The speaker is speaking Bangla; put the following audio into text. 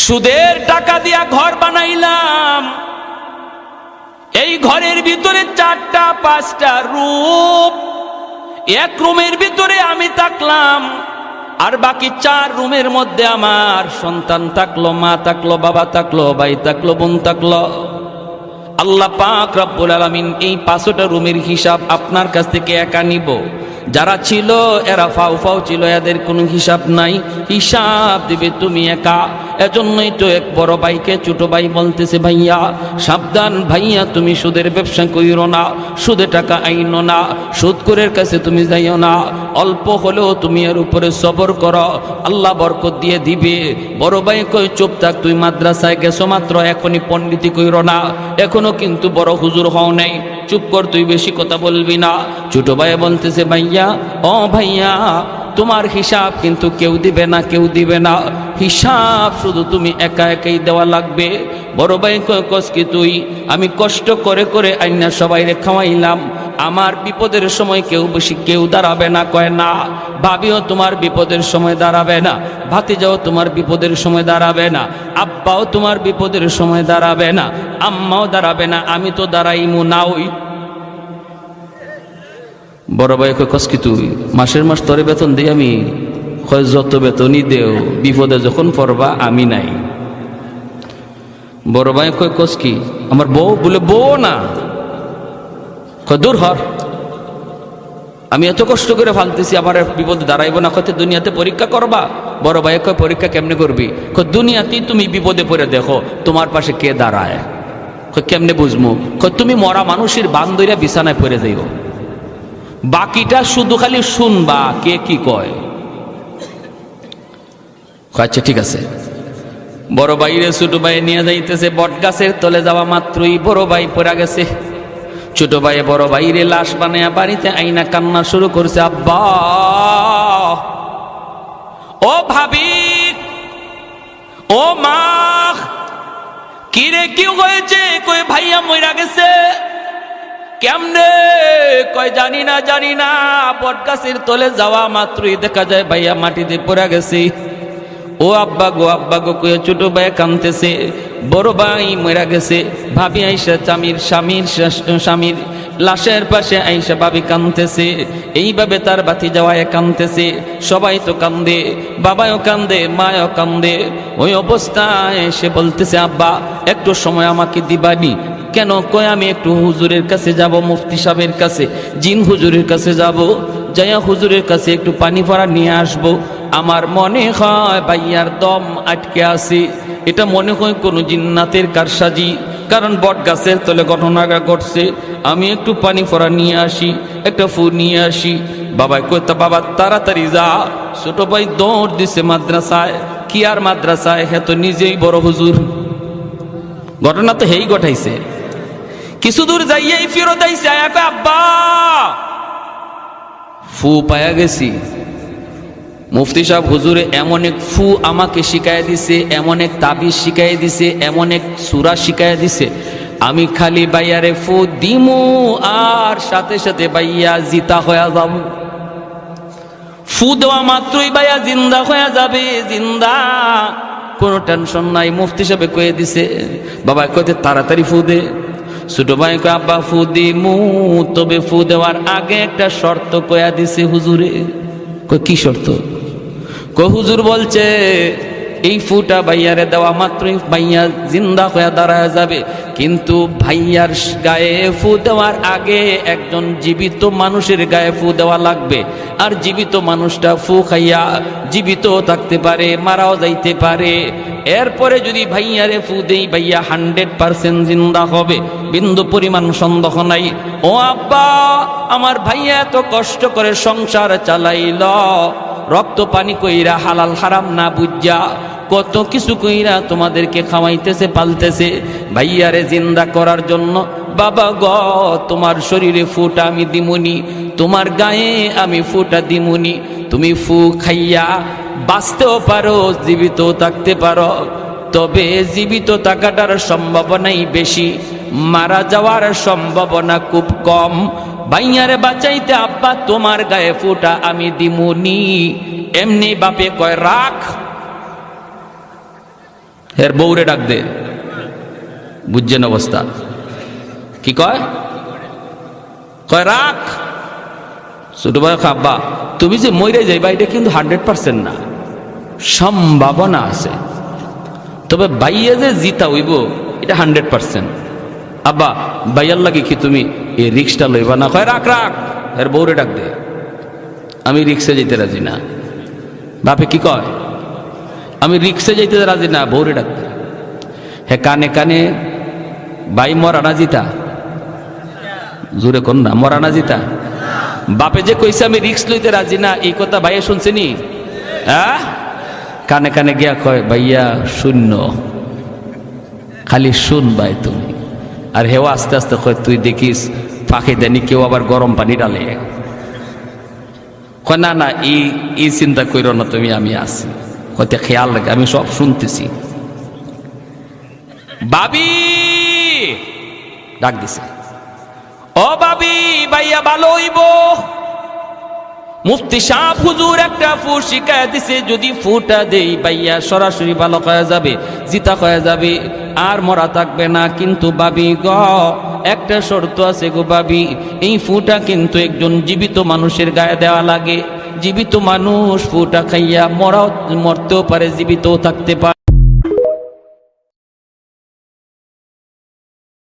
সুদের টাকা দিয়া ঘর বানাইলাম, এই ঘরের ভিতরে 4টা 5টা রুম, এক রুমের ভিতরে আমি থাকলাম, আর বাকি 4 রুমের মধ্যে আমার সন্তান থাকলো, মা থাকলো, বাবা থাকলো, ভাই থাকলো, বোন থাকলো। আল্লাহ পাক রব্বুল আলামিন এই 5টা রুমের হিসাব আপনার কাছ থেকে একা নিব। যারা ছিল এরা ফাউ ফাউ ছিল, এদের কোনো হিসাব নাই, হিসাব দিবে তুমি একা। এজন্যই তো এক বড় ভাইকে ছোট ভাই বলতেছে, ভাইয়া সাবধান, ভাইয়া তুমি সুদের ব্যবসা কইরো না, সুদে টাকা আইনো না, সুদখোরের কাছে তুমি যাইও না, অল্প হলেও তুমি এর উপরে সবর করো, আল্লাহ বরকত দিয়ে দিবে। বড় ভাই কই চুপ থাক, তুই মাদ্রাসায় গেছো মাত্র, এখনই পণ্ডিতি কইরো না, এখনো কিন্তু বড় হুজুর হও নাই, চুপ কর, তুই বেশি কথা বলবি না। ছোট ভাই বলতেছে, ভাইয়া ও ভাইয়া তোমার হিসাব কিন্তু কেউ দিবে না, কেউ দিবে না, হিসাব শুধু তুমি একা একাই দেওয়া লাগবে। বড় ভাই কস কি তুই, আমি কষ্ট করে করে আইনা সবাই রে খাওয়াইলাম, আমার বিপদের সময় কেউ দাঁড়াবে না। কয় না, ভাবিও তোমার বিপদের সময় দাঁড়াবে না, ভাতিজাও তোমার বিপদের সময় দাঁড়াবে না, আব্বাও তোমার বিপদের সময় দাঁড়াবে না, আম্মাও দাঁড়াবে না, আমি তো দাঁড়াইমু না। ওই বড় ভাই কস কি তুই, মাসের মাস তোরে বেতন দিই আমি? কয় যত বেতনই দেও, বিপদে যখন পড়বা আমি নাই। বড় ভাই কস কি, আমার বউ? বলে বউ না। কয় দূর হর, আমি এত কষ্ট করে ফালতেছি, আমার বিপদে দাঁড়াইব না। কত দুনিয়াতে পরীক্ষা করবা? বড় ভাই কয় পরীক্ষা কেমনে করবি? কয় দুনিয়াতেই তুমি বিপদে পড়ে দেখো তোমার পাশে কে দাঁড়ায়। কয় কেমনে বুঝবো? কয় তুমি মরা মানুষের বান্ধইরা বিছানায় পড়ে যাইব, বাকিটা শুধু খালি শুনবা কে কি কয়। আচ্ছা ঠিক আছে। বড় ভাইরে ছোট ভাই নিয়ে যাইতেছে, বট গাছের তলে যাওয়া মাত্রই বড় ভাই পড়ে গেছে। ছোট ভাই বড় ভাইরে লাশ বানায়া বাড়িতে আইনা কান্না শুরু করছে, আব্বা ও ভাবি ও মা, কি রে কি হয়েছে? কই ভাইয়া মইরা গেছে। কেমনে? কয় জানি না, বট গাছের তলে যাওয়া মাত্রই দেখা যায় ভাইয়া মাটিতে পড়ে গেছে। ও আব্বা গো কয়ে ছোট ভাই কাঁদতেছে, বড় ভাই মরে গেছে। ভাবি আইসা স্বামীর লাশের পাশে আইসা ভাবি কাঁদতেছে, এইভাবে তার বাতি যাওয়ায় কাঁদতেছে। সবাই তো কান্দে, বাবাও কান্দে, মাও কান্দে। ওই অবস্থায় সে বলতেছে, আব্বা একটু সময় আমাকে দিবানি? কেন? কয় আমি একটু হুজুরের কাছে যাব, মুফতি সাহেবের কাছে, জিন হুজুরের কাছে যাব, যাইয়া হুজুরের কাছে একটু পানি ভরা নিয়ে আসবো। আমার মনে হয় ভাইয়ার দম আটকে আছে, এটা মনে হয় কোনো জিন্নাতের কারসাজি, কারণ বট গাছের তলে ঘটনাটা ঘটছে। আমি একটু পানি ভরা নিয়ে আসি, একটা ফু নিয়ে আসি। বাবা কইতা, বাবা তাড়াতাড়ি যা। ছোট ভাই দৌড় দিছে মাদ্রাসায়। কি আর মাদ্রাসায়, হ্যাঁ তো নিজেই বড় হুজুর। ঘটনা তো হেই ঘটাইছে। কিছু দূর যাইয়াই ফেরত আইছে, আব্বা ফু পায়া গেছি। মুফতি সাহেব হুজুরে এমন এক ফু আমাকে শিখাই দিছে, এমন এক তাবিজ শিখাই দিছে, এমন এক সূরা শিখাই দিছে, আমি খালি বাইয়ারে ফু দিমু আর সাথে সাথে বাইয়া জিতা হয়ে যাব। ফু দেওয়া মাত্রই বাইয়া জিন্দা হয়ে যাবে, জিন্দা, কোনো টেনশন নাই। মুফতি সাহেব কয়ে দিছে। বাবা কইতে তাড়াতাড়ি ফু দে। ছোট ভাই কয়, আব্বা ফু দিমু, তবে ফু দেওয়ার আগে একটা শর্ত কয়া দিছে হুজুরে। কয় কি শর্ত? কয় হুজুর বলছে এই ফুটা ভাইয়ারে দেওয়া মাত্রই ভাইয়া জিন্দা হয়ে দাঁড়ায় যাবে, কিন্তু ভাইয়ার গায়ে ফু দেওয়ার আগে একজন জীবিত মানুষের গায়ে ফু দেওয়া লাগবে। আর জীবিত মানুষটা ফু খাইয়া জীবিত থাকতে পারে, মারাও যাইতে পারে। এরপরে যদি ভাইয়ারে ফু দেই, ভাইয়া 100% জিন্দা হবে, বিন্দু পরিমাণ সন্দেহ নাই। ও আব্বা, আমার ভাইয়া এত কষ্ট করে সংসার চালাইল, রক্ত পানি কইরা, হালাল হারাম না বুঝা, কত কিছু কইরা তোমাদেরকে খাওয়াইতেছে, পালতেছে, ভাইয়ারে জিন্দা করার জন্য। বাবা গ, তোমার শরীরে ফুটা আমি দিমুনি, তোমার গায়ে আমি ফুটা দিমুনি। তুমি ফু খাইয়া বাঁচতেও পারো, জীবিত থাকতে পারো, তবে জীবিত থাকাটার সম্ভাবনাই বেশি, মারা যাওয়ার সম্ভাবনা খুব কম। ভাইয়ারে বাঁচাইতে আব্বা তোমার গায়ে ফুটা আমি দিমুনি। এমনি বাপে কয় রাখ। এর বউরে ডাক দে, বুঝছেন অবস্থা কি কয়? কয় রাখ। ছোট ভাই আব্বা তুমি যে মরে যাইবা এটা কিন্তু 100% না, সম্ভাবনা আছে, তবে বাইয়া যে জিতা হইব এটা 100%। আব্বা বাইয়ার লাগে কি তুমি এই রিক্সটা লইবা না? কয় রাখ রাখ। এর বউরে ডাক দে, আমি রিক্সে যেতে রাজি না। বাপে কি কয়? আমি রিক্সে যেতে রাজি না, বউরে ডাক দে। হে কানে কানে বাই মরানা জিতা, জোরে কোন না, মরানা জিতা। বাপে যে কইছে আমি রিক্স লইতে রাজি না, এই কথা ভাইয়া শুনছেনি? হ্যাঁ, কানে কানে গিয়া কয় ভাইয়া শূন্য, খালি শুন ভাই তুমি। আর হেও আস্তে আস্তে কয় তুই দেখিস ফাঁকে দেনি কেউ আবার গরম পানি ডালে। কয় না না এই চিন্তা কইর না তুমি, আমি আছি, হয়তো খেয়াল রাখে, আমি সব শুনতেছি। বাবি ডাক দিছে, ও বাবি ভাইয়া ভালো হইব। মুফতি সাহেব হুজুর একটা ফু শিখায় দিছে, যদি ফুটা দেই ভাইয়া সরাসরি ভালো হয়ে যাবে, জিতা হয়ে যাবে, আর মরা থাকবে না। কিন্তু বাবি গ একটা শর্ত আছে গো বাবি, এই ফুটা কিন্তু একজন জীবিত মানুষের গায়ে দেওয়া লাগে। জীবিত মানুষ ফুটা খাইয়া মরতেও পারে, জীবিতও থাকতে পারে।